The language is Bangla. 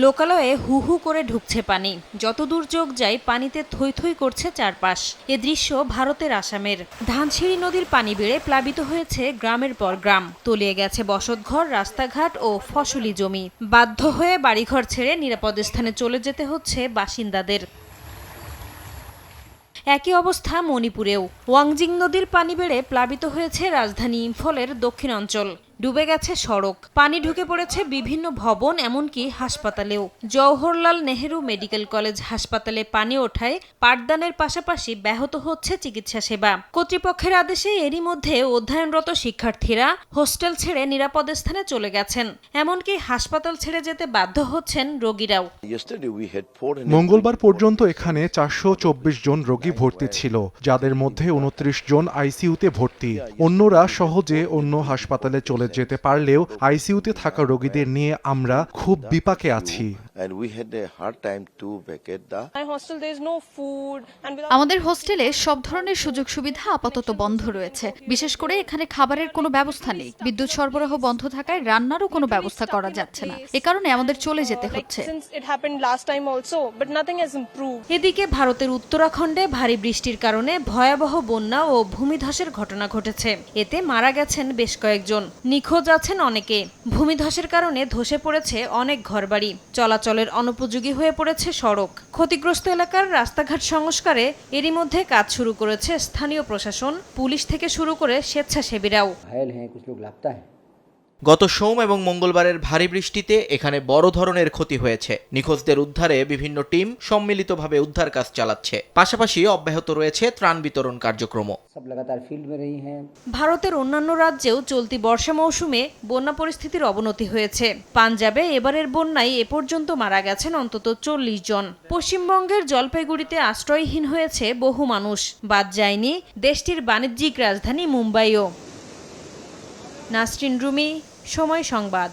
লোকালয়ে হু হু করে ঢুকছে পানি, যত দূর চোখ যায় পানিতে থই থই করছে চারপাশ। এ দৃশ্য ভারতের আসামের। ধানসিঁড়ি নদীর পানি বেড়ে প্লাবিত হয়েছে গ্রামের পর গ্রাম, তলিয়ে গেছে বসতঘর, রাস্তাঘাট ও ফসলি জমি। বাধ্য হয়ে বাড়িঘর ছেড়ে নিরাপদ স্থানে চলে যেতে হচ্ছে বাসিন্দাদের। একই অবস্থা মণিপুরেও। ওয়াংজিং নদীর পানি বেড়ে প্লাবিত হয়েছে রাজধানী ইম্ফলের দক্ষিণাঞ্চল। ডুবে গেছে সড়ক, পানি ঢুকে পড়েছে বিভিন্ন ভবন, এমনকি হাসপাতালেও। জওহরলাল নেহেরু মেডিকেল কলেজ হাসপাতালে পানি ওঠায় পাঠদানের পাশাপাশি ব্যাহত হচ্ছে চিকিৎসা সেবা। কর্তৃপক্ষের আদেশে এরই মধ্যে অধ্যয়নরত শিক্ষার্থীরা হোস্টেল ছেড়ে নিরাপদ স্থানে চলে গেছেন, এমনকি হাসপাতাল ছেড়ে যেতে বাধ্য হচ্ছেন রোগীরাও। মঙ্গলবার পর্যন্ত এখানে 424 জন রোগী ভর্তি ছিল, যাদের মধ্যে 29 জন আইসিইউতে ভর্তি। অন্যরা সহজে অন্য হাসপাতালে চলে যেতে পারলেও আইসিইউতে থাকা রোগীদের নিয়ে আমরা খুব বিপাকে আছি। আমাদের হোস্টেলে সব ধরনের সুযোগ সুবিধা আপাতত বন্ধ রয়েছে। বিশেষ করে এখানে খাবারের কোনো ব্যবস্থা নেই। বিদ্যুৎ সরবরাহ বন্ধ থাকায় রান্নারও কোনো ব্যবস্থা করা যাচ্ছে না। এ কারণে আমাদের চলে যেতে হচ্ছে। এদিকে ভারতের উত্তরাখণ্ডে ভারী বৃষ্টির কারণে ভয়াবহ বন্যা ও ভূমিধসের ঘটনা ঘটেছে। এতে মারা গেছেন বেশ কয়েকজন, নিখোঁজ আছেন অনেকে। ভূমিধসের কারণে ধসে পড়েছে অনেক ঘরবাড়ি, চলাচলের অনুপযোগী হয়ে পড়েছে সড়ক। ক্ষতিগ্রস্ত এলাকার রাস্তাঘাট সংস্কারে এরই মধ্যে কাজ শুরু করেছে স্থানীয় প্রশাসন, পুলিশ থেকে শুরু করে স্বেচ্ছাসেবীরাও। গত সোম এবং মঙ্গলবারের ভারী বৃষ্টিতে এখানে বড় ধরনের ক্ষতি হয়েছে। নিখোঁজদের উদ্ধারে বিভিন্ন টিম সম্মিলিতভাবে উদ্ধার কাজ চালাচ্ছে। পাশাপাশি অব্যাহত রয়েছে ত্রাণ বিতরণ কার্যক্রমও। ভারতের অন্যান্য রাজ্যেও চলতি বর্ষা মৌসুমে বন্যা পরিস্থিতির অবনতি হয়েছে। পাঞ্জাবে এবারের বন্যায় এ পর্যন্ত মারা গেছেন অন্তত 40 জন। পশ্চিমবঙ্গের জলপাইগুড়িতে আশ্রয়হীন হয়েছে বহু মানুষ। বাদ যায়নি দেশটির বাণিজ্যিক রাজধানী মুম্বাইও। নাসরিন রুমি, সময় সংবাদ।